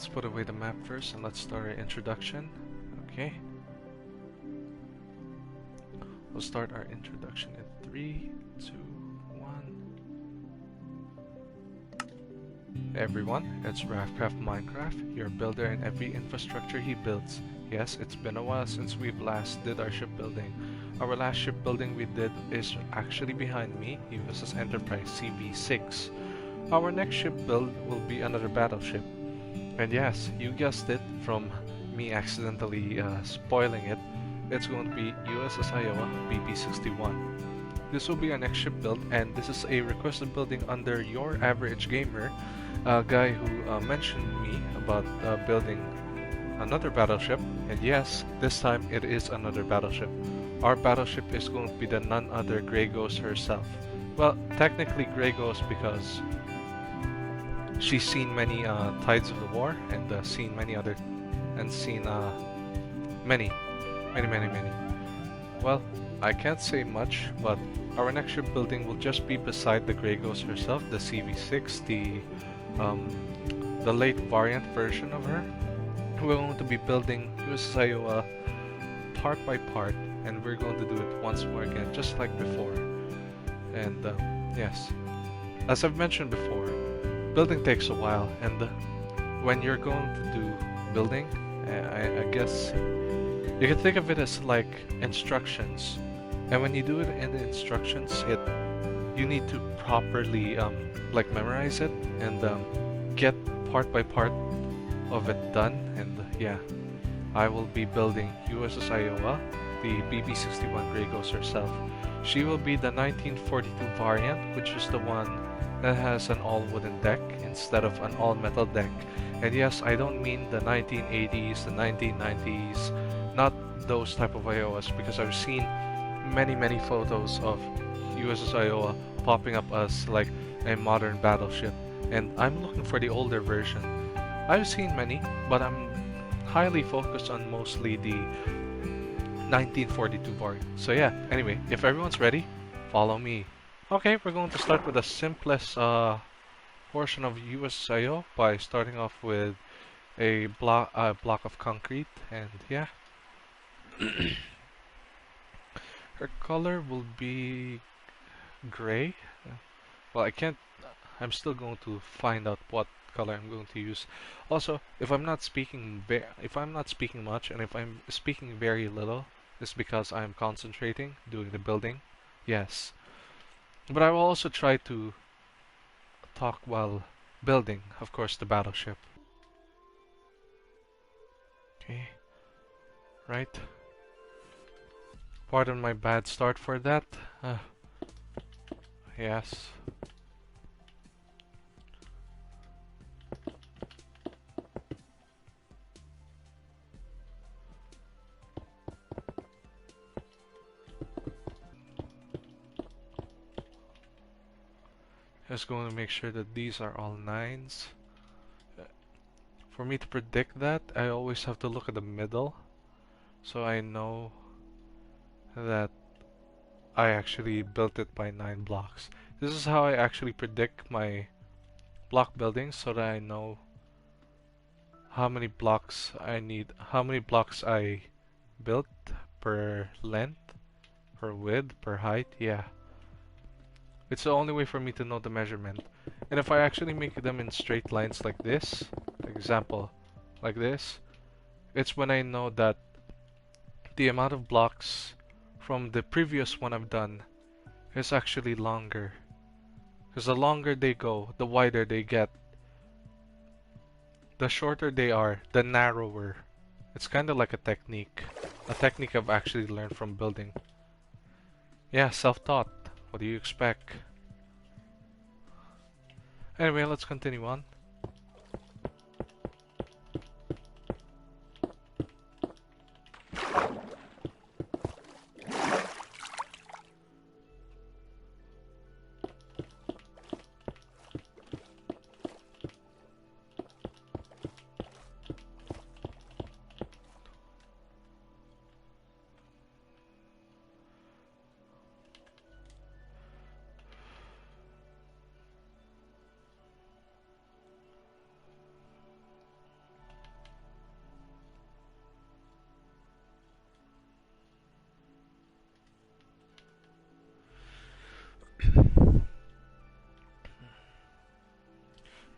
Let's put away the map first and let's start our introduction. Okay. We'll start our introduction in 3, 2, 1. Hey everyone, it's Rafcraft Minecraft, your builder in every infrastructure he builds. Yes, it's been a while since we've last did our shipbuilding. Our last shipbuilding we did is actually behind me, USS Enterprise CV-6. Our next ship build will be another battleship. And yes, you guessed it, from me accidentally spoiling it, it's going to be USS Iowa BB-61. This will be our next ship build, and this is a requested building under Your Average Gamer, a guy who mentioned me about building another battleship. And yes, this time it is another battleship. Our battleship is going to be the none other Grey Ghost herself. Well, technically Grey Ghost because she's seen many tides of the war and seen many other and seen many. Well, I can't say much, but our next ship building will just be beside the Grey Ghost herself, the CV-6, the late variant version of her. We're going to be building USS Iowa part by part, and we're going to do it once more again, just like before. And yes, as I've mentioned before, building takes a while, and when you're going to do building, I guess you can think of it as like instructions. And when you do it in the instructions, you need to properly like memorize it and get part by part of it done. And yeah, I will be building USS Iowa, the BB-61 Grey Ghost herself. She will be the 1942 variant, which is the one that has an all-wooden deck instead of an all-metal deck. And yes, I don't mean the 1980s, the 1990s, not those type of Iowas, because I've seen many photos of USS Iowa popping up as like a modern battleship, and I'm looking for the older version. I've seen many, but I'm highly focused on mostly the 1942 variant. So yeah, anyway, if everyone's ready, follow me. Okay, we're going to start with the simplest portion of USS Iowa by starting off with a block of concrete, and yeah. Her color will be gray. Well, I'm still going to find out what color I'm going to use. Also, if I'm not speaking much, and if I'm speaking very little, it's because I'm concentrating doing the building. Yes, but I will also try to talk while building, of course, the battleship. Okay, right. Pardon my bad start for that. Yes. Just going to make sure that these are all 9s. For me to predict that, I always have to look at the middle, so I know that I actually built it by 9 blocks. This is how I actually predict my block buildings, so that I know how many blocks I built per length, per width, per height. Yeah, it's the only way for me to know the measurement. And if I actually make them in straight lines like this, example, like this, it's when I know that the amount of blocks from the previous one I've done is actually longer. Because the longer they go, the wider they get. The shorter they are, the narrower. It's kind of like a technique I've actually learned from building. Yeah, self-taught. What do you expect? Anyway, let's continue on.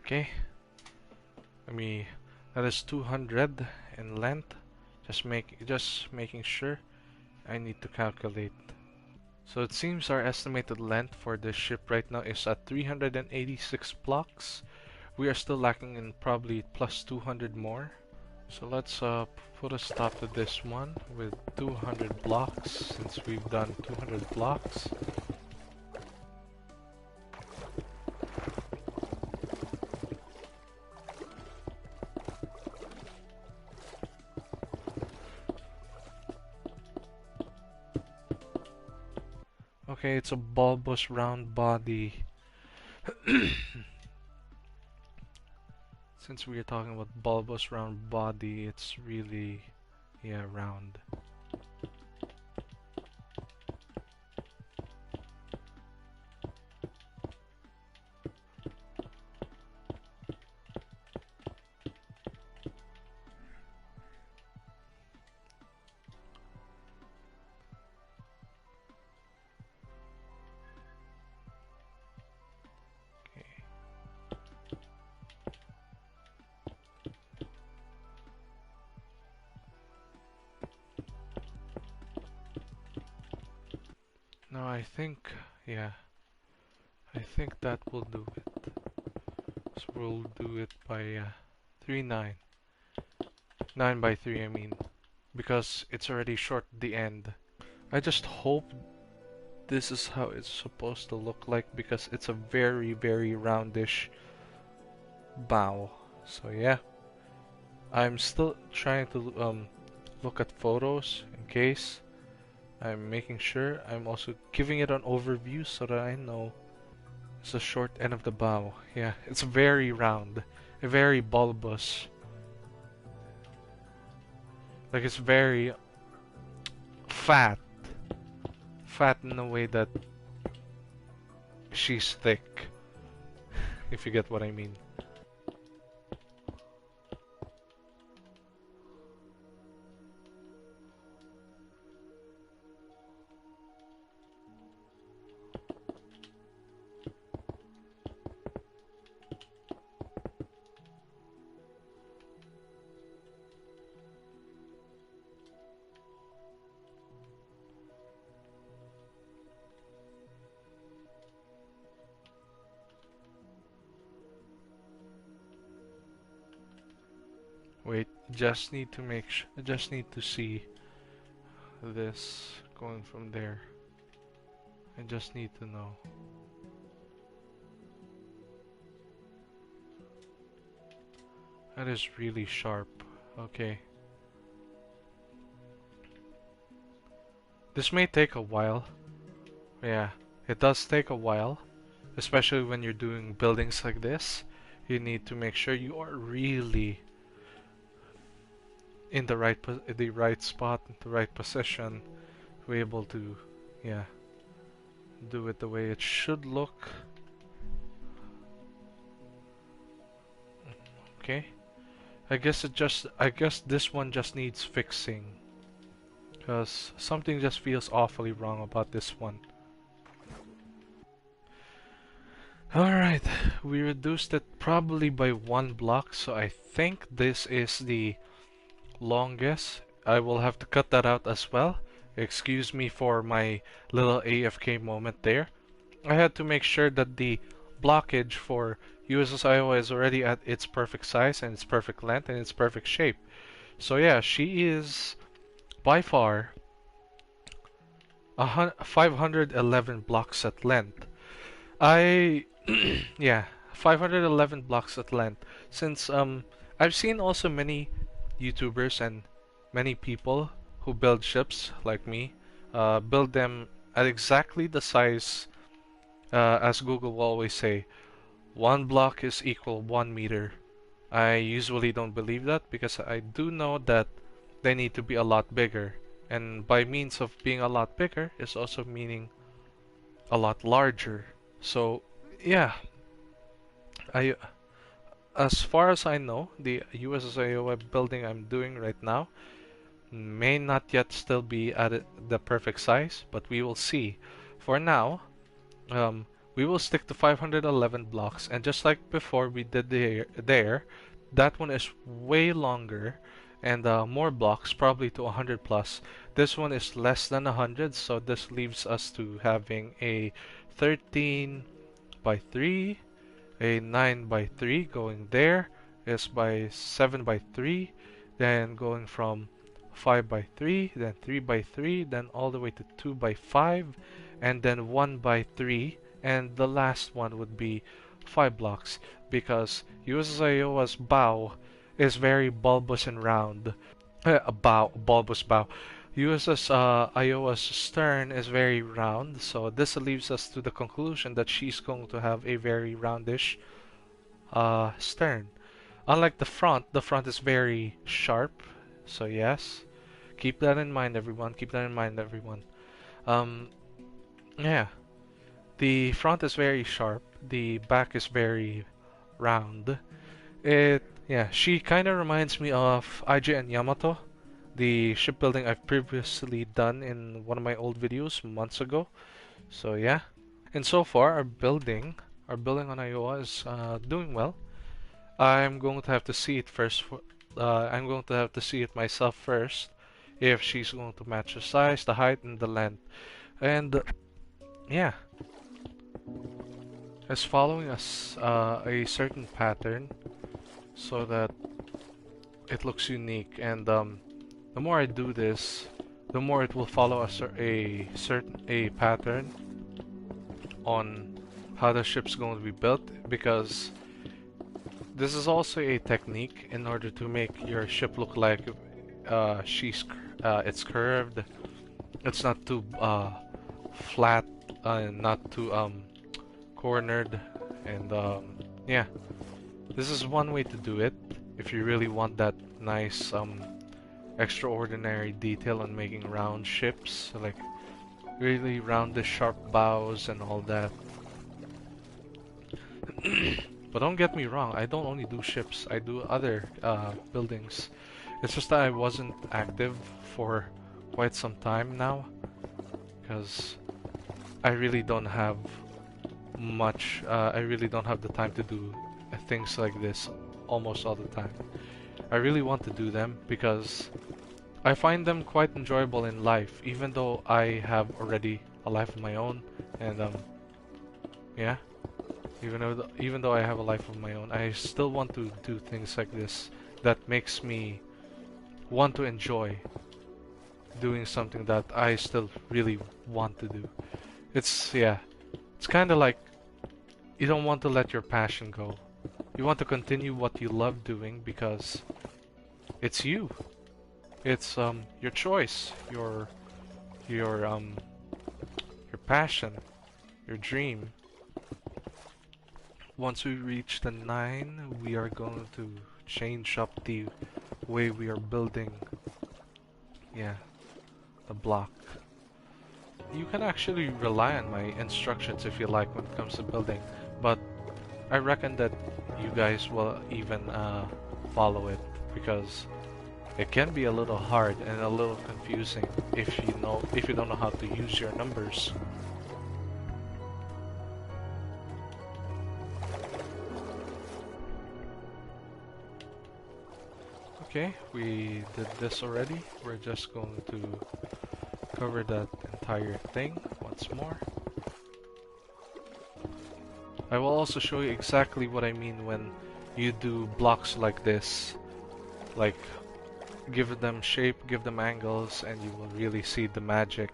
Okay. Let me. That is 200 in length. Just making sure. I need to calculate. So it seems our estimated length for this ship right now is at 386 blocks. We are still lacking in probably plus 200 more. So let's put a stop to this one with 200 blocks, since we've done 200 blocks. Okay, it's a bulbous round body. Since we are talking about bulbous round body, it's really, yeah, round. No, I think, yeah, I think that will do it. So we'll do it by 3, 9. 9 by 3, I mean, because it's already short at the end. I just hope this is how it's supposed to look like, because it's a very, very roundish bow. So yeah, I'm still trying to look at photos in case. I'm making sure. I'm also giving it an overview so that I know. It's the short end of the bow. Yeah, it's very round, very bulbous. Like it's very fat. Fat in a way that she's thick, if you get what I mean. Wait, just need to just need to see this going from there. I just need to know. That is really sharp. Okay. This may take a while. Yeah, it does take a while. Especially when you're doing buildings like this. You need to make sure you are really in the right spot, the right position, to be able to, yeah, do it the way it should look. Okay. I guess this one just needs fixing, because something just feels awfully wrong about this one. Alright, we reduced it probably by 1 block, so I think this is the longest. I will have to cut that out as well. Excuse me for my little AFK moment there. I had to make sure that the blockage for USS Iowa is already at its perfect size and its perfect length and its perfect shape. So yeah, she is by far 511 blocks at length. Yeah, 511 blocks at length. Since I've seen also many YouTubers and many people who build ships like me build them at exactly the size as Google will always say, 1 block is equal 1 meter. I usually don't believe that, because I do know that they need to be a lot bigger, and by means of being a lot bigger is also meaning a lot larger. So yeah, I as far as I know, the USS Iowa building I'm doing right now may not yet still be at the perfect size, but we will see. For now, we will stick to 511 blocks, and just like before we did there, that one is way longer and more blocks, probably to 100 plus. This one is less than 100, so this leaves us to having a 13 by 3, a 9 by 3 going there is by 7 by 3, then going from 5 by 3, then 3 by 3, then all the way to 2 by 5, and then 1 by 3, and the last one would be 5 blocks because USS Iowa's bow is very bulbous and round. Bulbous bow. USS Iowa's stern is very round, so this leaves us to the conclusion that she's going to have a very roundish stern. Unlike the front is very sharp. So yes, keep that in mind, everyone. Keep that in mind, everyone. Um, yeah, the front is very sharp. The back is very round. Yeah, she kind of reminds me of IJN Yamato, the shipbuilding I've previously done in one of my old videos months ago. So yeah, and so far our building on Iowa is doing well. I'm going to have to see it first. I'm going to have to see it myself first if she's going to match the size, the height, and the length. And yeah, it's following us a certain pattern so that it looks unique. And the more I do this, the more it will follow a pattern on how the ship's going to be built, because this is also a technique in order to make your ship look like it's curved. It's not too flat, not too cornered, and yeah, this is one way to do it if you really want that nice extraordinary detail on making round ships, like really rounded sharp bows and all that. But don't get me wrong, I don't only do ships, I do other buildings. It's just that I wasn't active for quite some time now, because I really don't have much, I really don't have the time to do things like this almost all the time. I really want to do them because I find them quite enjoyable in life, even though I have already a life of my own, and yeah. Even though I have a life of my own, I still want to do things like this that makes me want to enjoy doing something that I still really want to do. Yeah, it's kind of like you don't want to let your passion go. You want to continue what you love doing because it's you. It's your choice, your passion, your dream. Once we reach the 9, we are going to change up the way we are building, yeah, the block. You can actually rely on my instructions if you like when it comes to building, but I reckon that you guys will even follow it, because it can be a little hard and a little confusing if you don't know how to use your numbers. Okay, we did this already. We're just going to cover that entire thing once more. I will also show you exactly what I mean when you do blocks like this. Like, give them shape, give them angles, and you will really see the magic.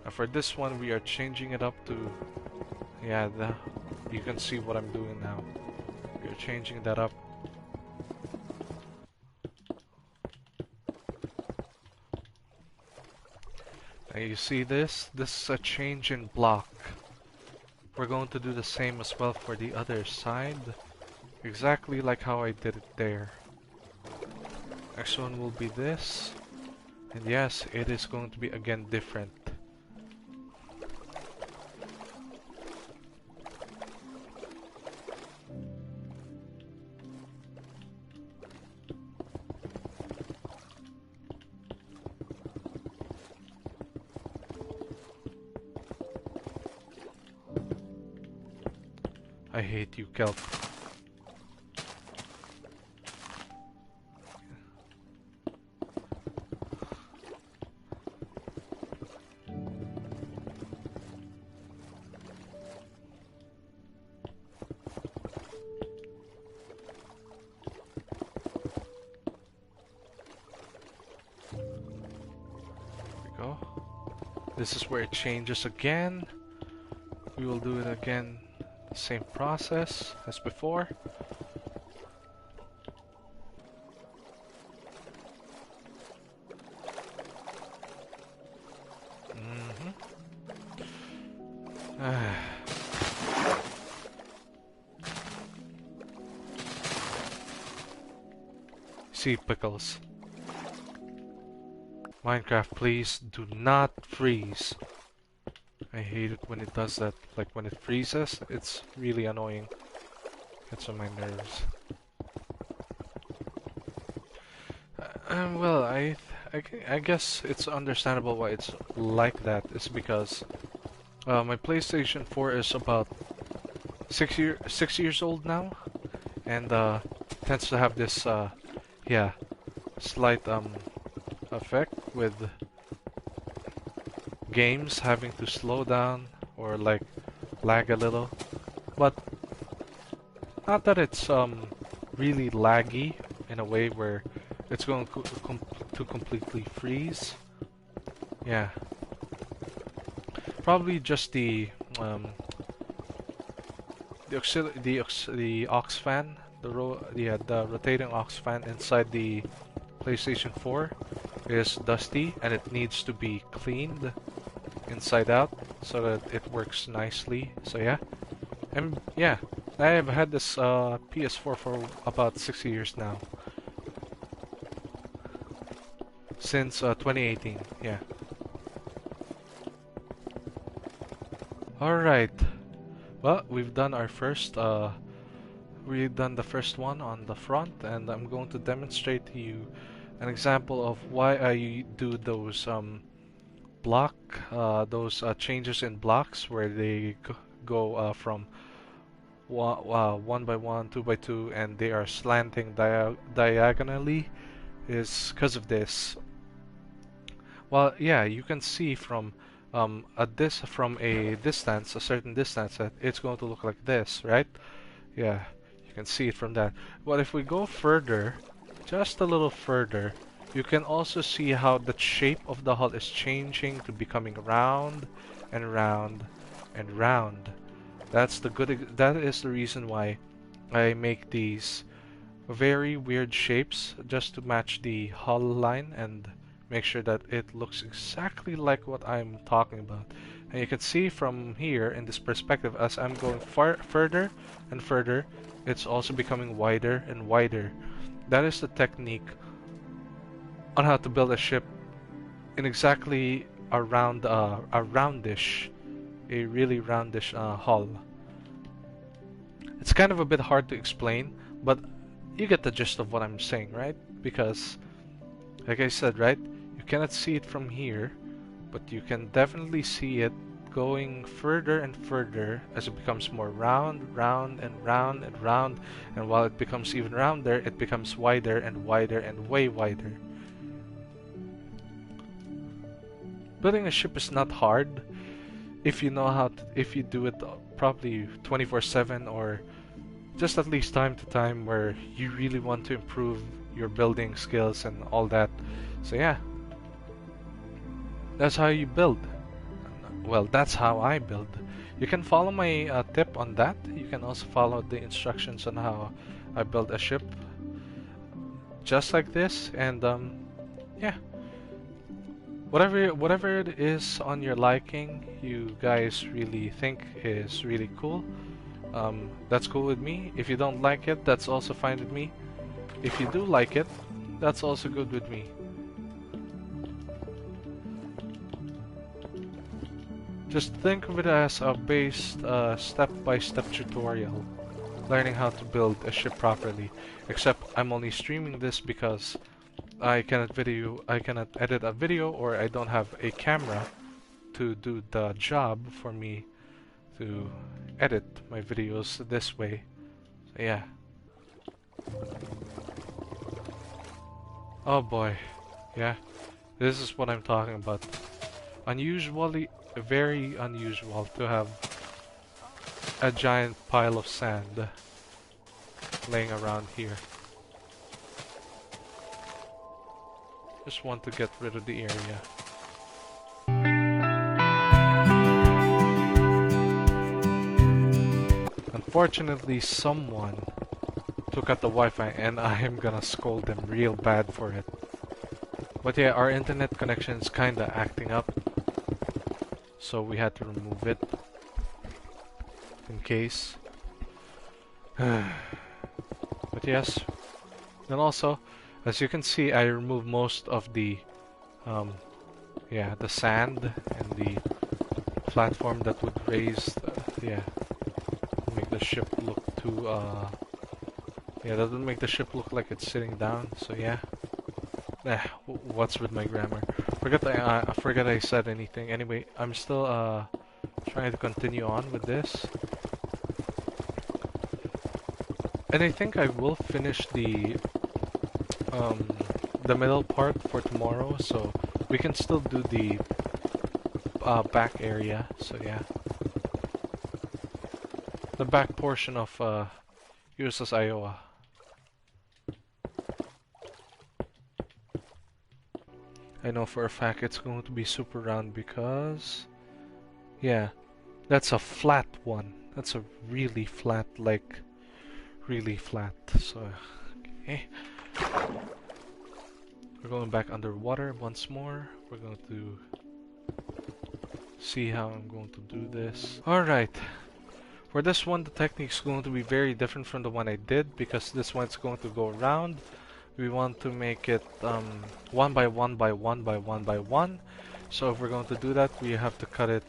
For this one, we are changing it up to, yeah, you can see what I'm doing now. We are changing that up. Now you see this? This is a change in block. We're going to do the same as well for the other side. Exactly like how I did it there. Next one will be this. And yes, it is going to be again different. I hate you, kelp. Go. This is where it changes again. We will do it again, the same process as before. See, Pickles. Minecraft, please do not freeze. I hate it when it does that. Like when it freezes, it's really annoying. Gets on my nerves. Well, I guess it's understandable why it's like that. It's because my PlayStation 4 is about 6 years old now, and tends to have this yeah, slight effect with games having to slow down or like lag a little, but not that it's really laggy in a way where it's going to completely freeze. Yeah, probably just the aux fan, the rotating aux fan inside the PlayStation 4 is dusty and it needs to be cleaned inside out so that it works nicely. So yeah, and yeah, I have had this PS4 for about 6 years now, since 2018. Yeah. All right. Well, we've done our first. We've done the first one on the front, and I'm going to demonstrate to you an example of why I do those changes in blocks where they go from one by one, two by two, and they are slanting diagonally, is because of this. Well, yeah, you can see from from a distance, a certain distance, that it's going to look like this, right? Yeah, you can see it from that. But if we go further, just a little further, you can also see how the shape of the hull is changing to becoming round and round and round. That is the reason why I make these very weird shapes just to match the hull line and make sure that it looks exactly like what I'm talking about. And you can see from here in this perspective, as I'm going further and further, it's also becoming wider and wider. That is the technique on how to build a ship in exactly a really roundish hull. It's kind of a bit hard to explain, but you get the gist of what I'm saying, right? Because, like I said, right, you cannot see it from here, but you can definitely see it going further and further as it becomes more round, round, and round, and round, and while it becomes even rounder, it becomes wider and wider and way wider. Building a ship is not hard if you know if you do it probably 24/7, or just at least time to time where you really want to improve your building skills and all that. So yeah, that's how you build. Well, that's how I build. You can follow my tip on that. You can also follow the instructions on how I build a ship just like this, and yeah, whatever it is on your liking, you guys really think is really cool, that's cool with me. If you don't like it, that's also fine with me. If you do like it, that's also good with me. Just think of it as a based step-by-step tutorial, learning how to build a ship properly. Except I'm only streaming this because I cannot edit a video, or I don't have a camera to do the job for me to edit my videos this way. So yeah. Oh boy. Yeah. This is what I'm talking about. Unusually, very unusual to have a giant pile of sand laying around here. Just want to get rid of the area. Unfortunately, someone took out the Wi-Fi and I am gonna scold them real bad for it. But yeah, our internet connection is kinda acting up, so we had to remove it in case. But yes, and also, as you can see, I removed most of the the sand and the platform that would raise make the ship look too that would make the ship look like it's sitting down. So yeah. What's with my grammar? I forgot I said anything. Anyway, I'm still trying to continue on with this. And I think I will finish the middle part for tomorrow, so we can still do the back area. So yeah. The back portion of USS Iowa. I know for a fact it's going to be super round because, yeah, that's a flat one. That's a really flat, like, really flat. So, okay. We're going back underwater once more. We're going to see how I'm going to do this. Alright. For this one, the technique is going to be very different from the one I did because this one's going to go around. We want to make it 1 by 1 by 1 by 1 by 1. So if we're going to do that, we have to cut it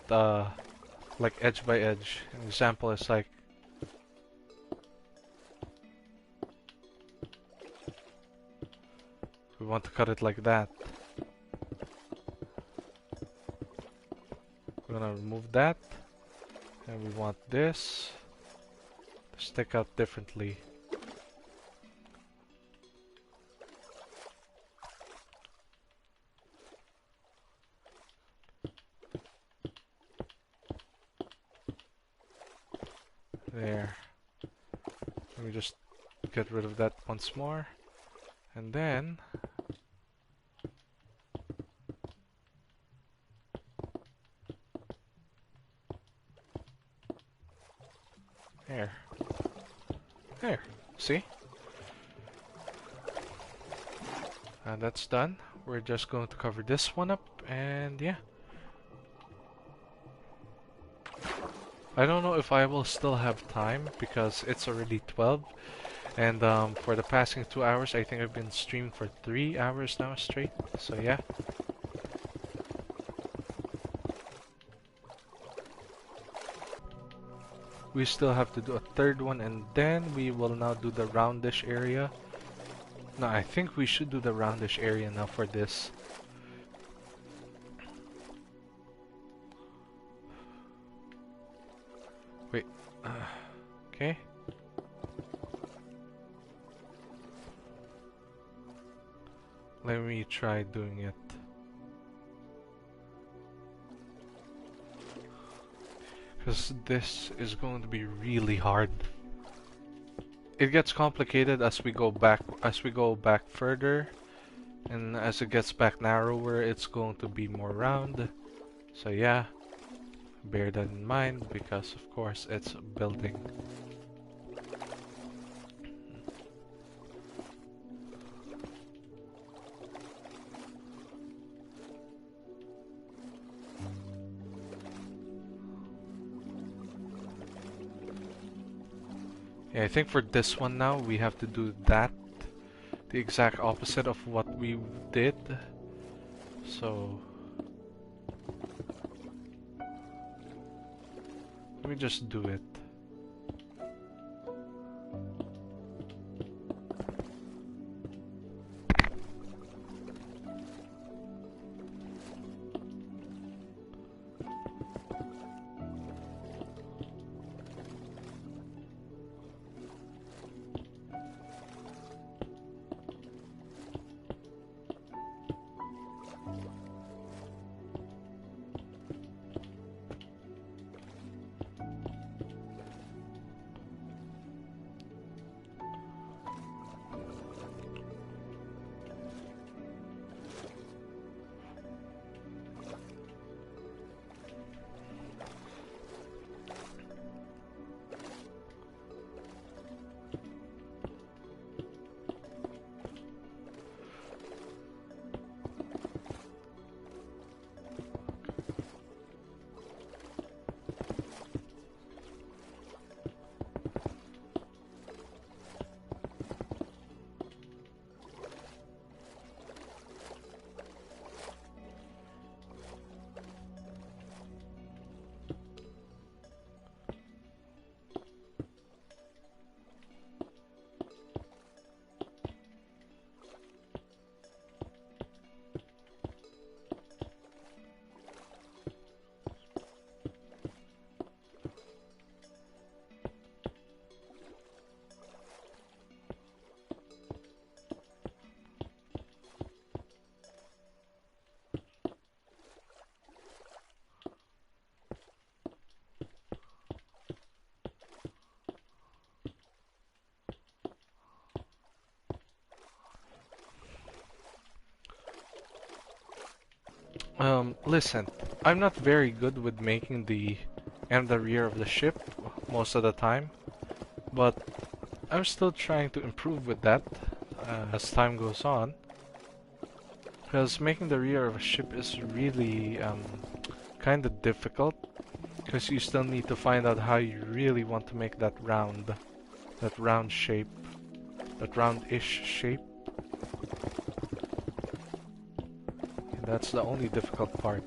like edge by edge. An example is like we want to cut it like that. We're gonna remove that, and we want this to stick out differently. There. Let me just get rid of that once more. And then there. See? And that's done. We're just going to cover this one up, and yeah. I don't know if I will still have time because it's already 12, and for the passing 2 hours, I think I've been streaming for 3 hours now straight. So yeah. We still have to do a third one, and then we will now do the roundish area. No, I think we should do the roundish area now for this. Wait. Okay. Let me try doing it. Because this is going to be really hard. It gets complicated as we go back further, and as it gets back narrower, it's going to be more round. So yeah, bear that in mind because of course it's building. Yeah, I think for this one now we have to do that, the exact opposite of what we did. So let me just do it. Listen, I'm not very good with making the and the rear of the ship most of the time, but I'm still trying to improve with that as time goes on. Because making the rear of a ship is really kind of difficult, because you still need to find out how you really want to make that round shape, that round-ish shape. And that's the only difficult part.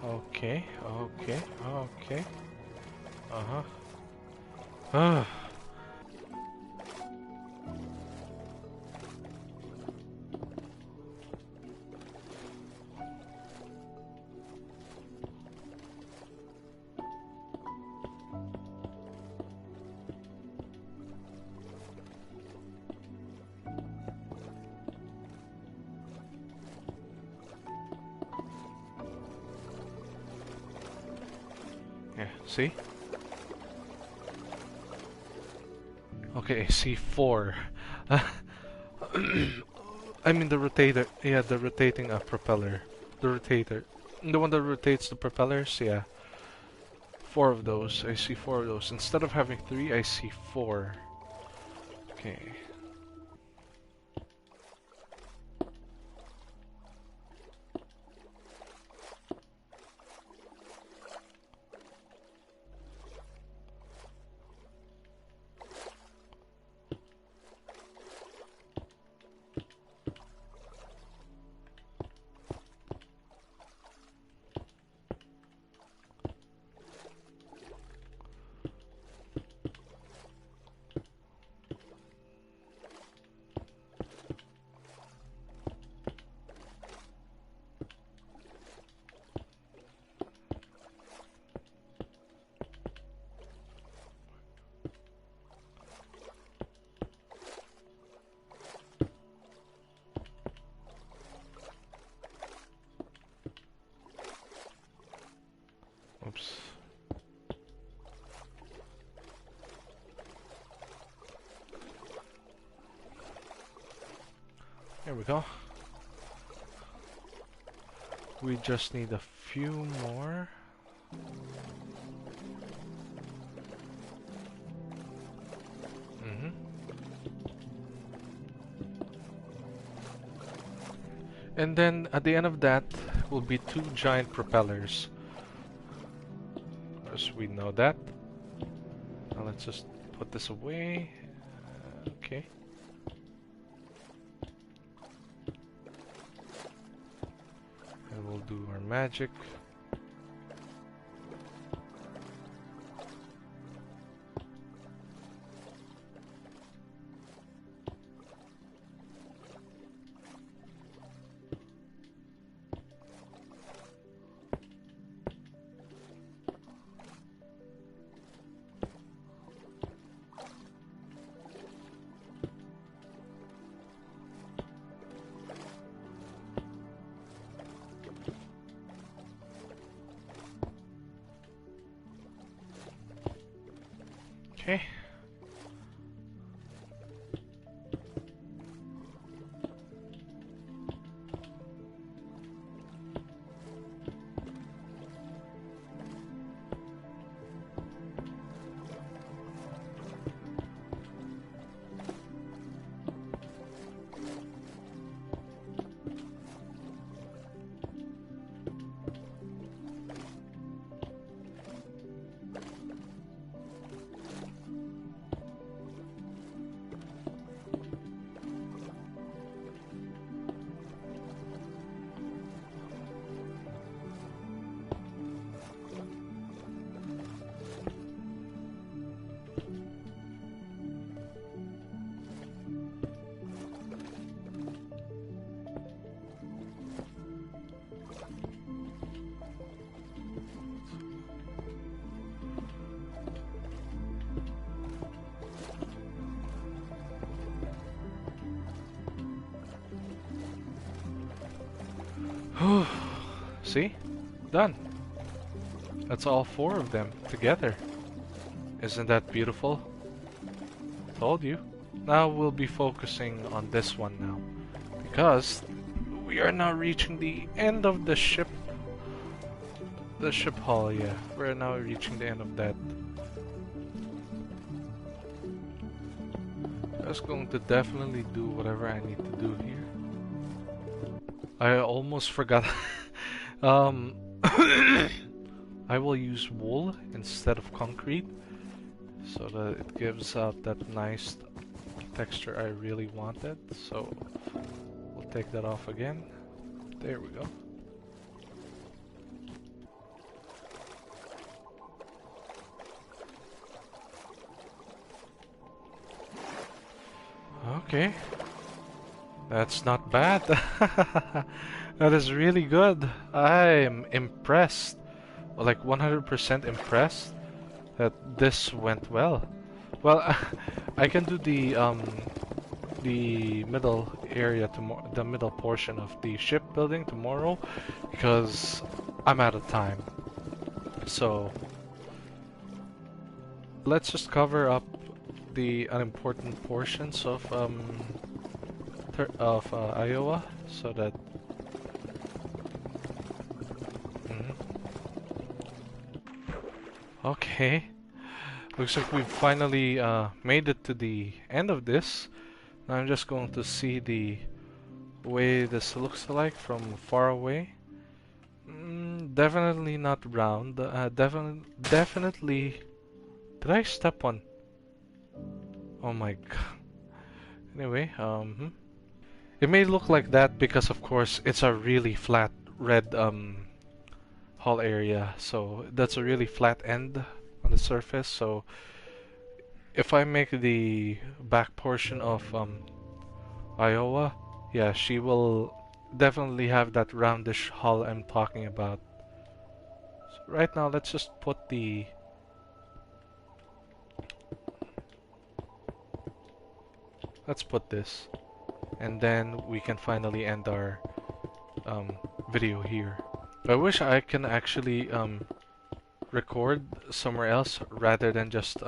Okay, okay, okay. Uh-huh. Ah. Yeah, see? Okay, I see four. I mean the rotator, yeah, the rotating propeller. The rotator. The one that rotates the propellers, yeah. Four of those. I see four of those. Instead of having three, I see four. Okay. Oops. There we go. We just need a few more. And then at the end of that will be two giant propellers. As we know that. Now let's just put this away. Okay. And we'll do our magic. Okay. See? Done. That's all 4 of them together. Isn't that beautiful? Told you. Now we'll be focusing on this one now. Because we are now reaching the end of the ship. The ship hull, yeah. We're now reaching the end of that. I was going to definitely do whatever I need to do here. I almost forgot. I will use wool instead of concrete so that it gives out that nice texture I really wanted. So we'll take that off again. There we go. Okay. That's not bad. That is really good. I'm impressed. Like 100% impressed that this went well. Well, I can do the middle area tomorrow, the middle portion of the shipbuilding tomorrow, because I'm out of time. So let's just cover up the unimportant portions of Iowa, so that. Okay, looks like we've finally made it to the end of this. Now I'm just going to see the way this looks like from far away. Definitely not round. Definitely. Did I step on? Oh my god. Anyway, it may look like that because, of course, it's a really flat red hull area. So that's a really flat end on the surface. So if I make the back portion of Iowa, yeah, she will definitely have that roundish hull I'm talking about. So right now, let's just put the. Let's put this, and then we can finally end our video here. I wish I can actually record somewhere else rather than just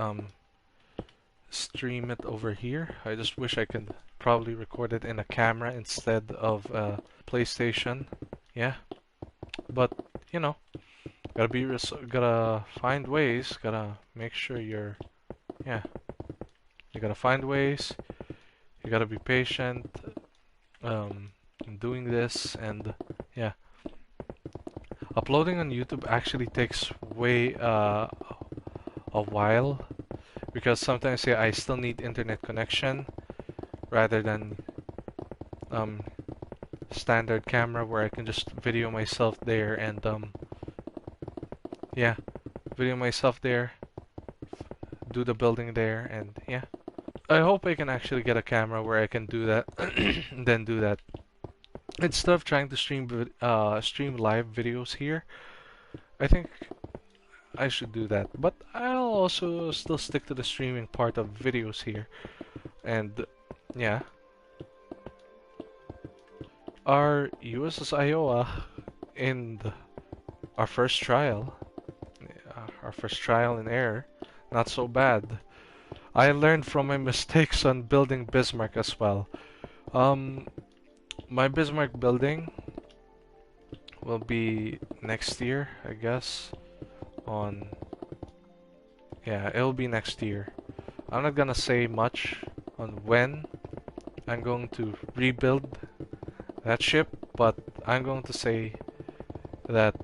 stream it over here. I just wish I could probably record it in a camera instead of a PlayStation. Yeah, but you know, gotta find ways. Gotta make sure you're, yeah. You gotta find ways. You gotta be patient in doing this, and yeah. Uploading on YouTube actually takes way a while, because sometimes, yeah, I still need internet connection rather than standard camera where I can just video myself there and yeah, video myself there, do the building there, and yeah. I hope I can actually get a camera where I can do that and then do that instead of trying to stream live videos here. I think I should do that, but I'll also still stick to the streaming part of videos here. And yeah, our USS Iowa in our first trial in air, not so bad. I learned from my mistakes on building Bismarck as well. Um, my Bismarck building will be next year, I guess. On Yeah, it'll be next year. I'm not gonna say much on when I'm going to rebuild that ship, but I'm going to say that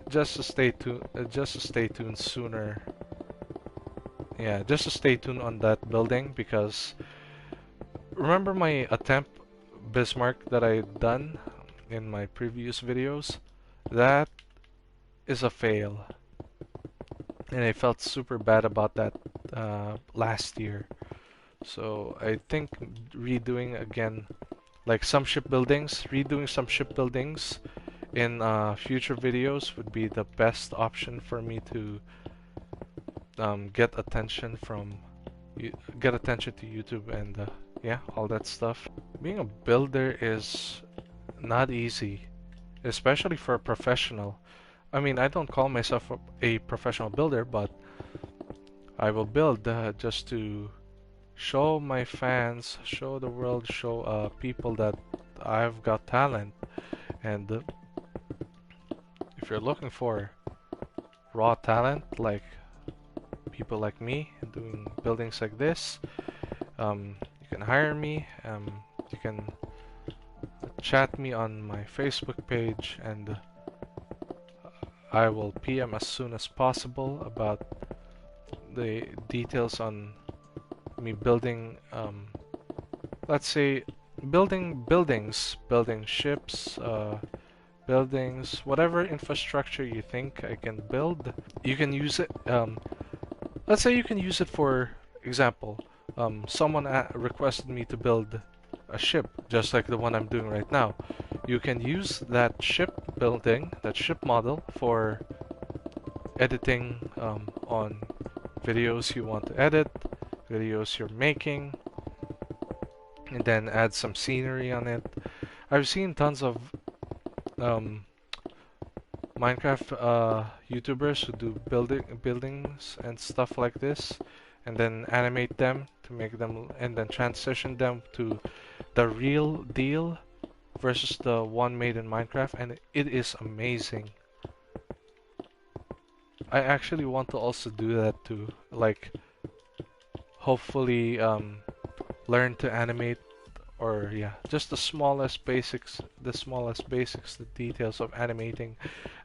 just to stay tuned sooner. Yeah, just to stay tuned on that building because remember my attempt Bismarck that I done in my previous videos? That is a fail. And I felt super bad about that last year. So I think redoing again, like redoing some shipbuildings in future videos would be the best option for me to get attention get attention to YouTube and yeah, all that stuff. Being a builder is not easy, especially for a professional. I mean, I don't call myself a professional builder, but I will build just to show my fans, show the world, show people that I've got talent. And if you're looking for raw talent, like people like me doing buildings like this, you can hire me. You can chat me on my Facebook page, and I will PM as soon as possible about the details on me building, let's say, building buildings, building ships, buildings, whatever infrastructure you think I can build. You can use it. Let's say you can use it for example. Someone requested me to build a ship, just like the one I'm doing right now. You can use that ship building, that ship model, for editing on videos you want to edit, videos you're making, and then add some scenery on it. I've seen tons of um, Minecraft YouTubers who do buildings and stuff like this, and then animate them to make them, and then transition them to the real deal versus the one made in Minecraft, and it is amazing. I actually want to also do that too, like hopefully learn to animate, or yeah, just the smallest basics, the details of animating.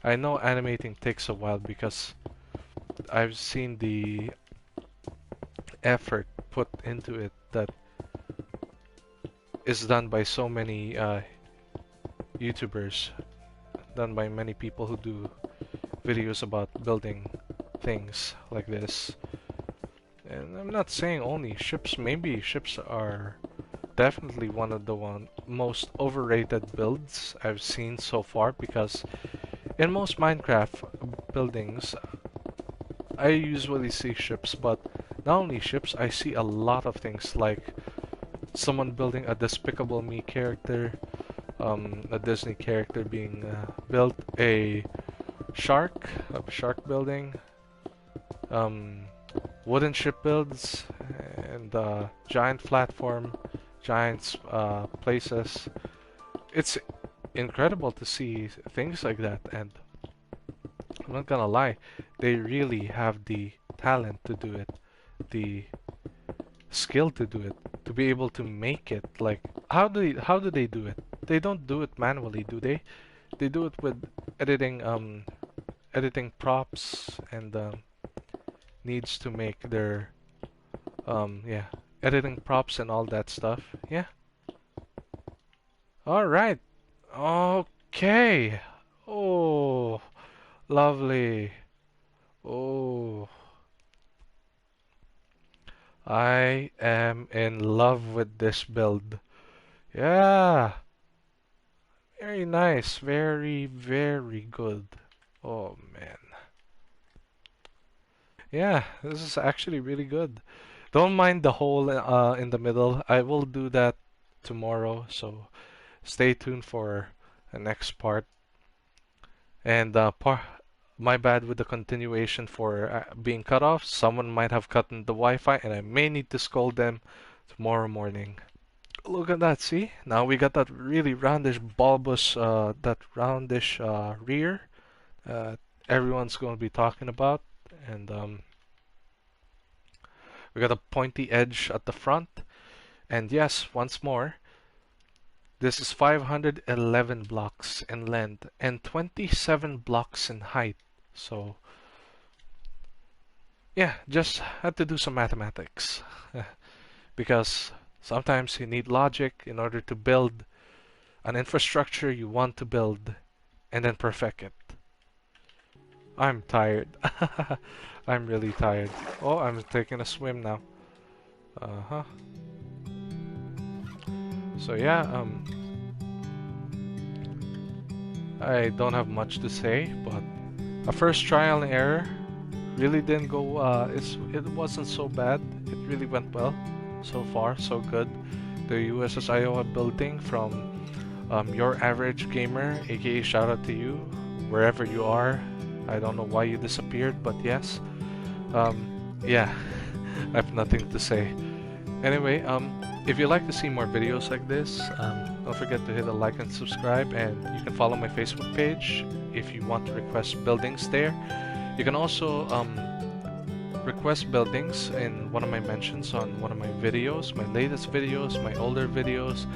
I know animating takes a while because I've seen the effort put into it that is done by so many YouTubers, done by many people who do videos about building things like this. And I'm not saying only ships, maybe ships are definitely one of the most overrated builds I've seen so far, because in most Minecraft buildings I usually see ships, but not only ships, I see a lot of things like someone building a Despicable Me character, a Disney character being built, a shark building, wooden ship builds, and giant platform, giant places. It's incredible to see things like that, and I'm not gonna lie, they really have the talent to do it, the skill to do it, to be able to make it. Like, how do they do it? They don't do it manually, do they? They do it with editing editing props and needs to make their yeah, editing props and all that stuff. Yeah. All right. Okay. Oh, lovely. Oh, I am in love with this build. Yeah. Very nice. Very, very good. Oh man. Yeah, this is actually really good. Don't mind the hole in the middle. I will do that tomorrow, so stay tuned for the next part. And My bad with the continuation for being cut off. Someone might have cut in the Wi-Fi, and I may need to scold them tomorrow morning. Look at that, see? Now we got that really roundish, bulbous, that roundish rear. Uh, Everyone's going to be talking about, and we got a pointy edge at the front. And yes, once more, this is 511 blocks in length and 27 blocks in height. So yeah, just had to do some mathematics because sometimes you need logic in order to build an infrastructure you want to build and then perfect it. I'm tired. I'm really tired. Oh, I'm taking a swim now. Uh-huh. So yeah, I don't have much to say, but a first trial and error really didn't go, it wasn't so bad. It really went well. So far, so good. The USS Iowa building from your average gamer, aka shout out to you, wherever you are. I don't know why you disappeared, but yes. Yeah, I have nothing to say. Anyway, if you'd like to see more videos like this, don't forget to hit a like and subscribe, and you can follow my Facebook page if you want to request buildings there. You can also request buildings in one of my mentions on one of my videos, my latest videos, my older videos.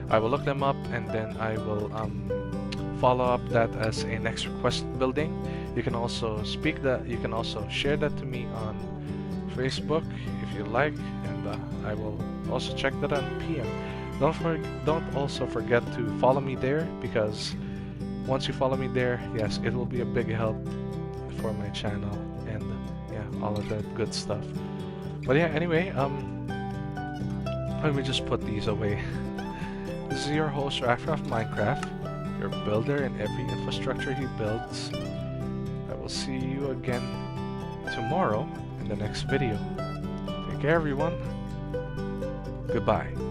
I will look them up and then I will follow up that as a next request building. You can also you can also share that to me on Facebook if you like, and I will also check that on PM. Don't also forget to follow me there, because once you follow me there, yes, it will be a big help for my channel and yeah, all of that good stuff. But yeah, anyway, let me just put these away. This is your host, Raffraff Minecraft, your builder in every infrastructure he builds. I will see you again tomorrow in the next video. Take care, everyone. Goodbye.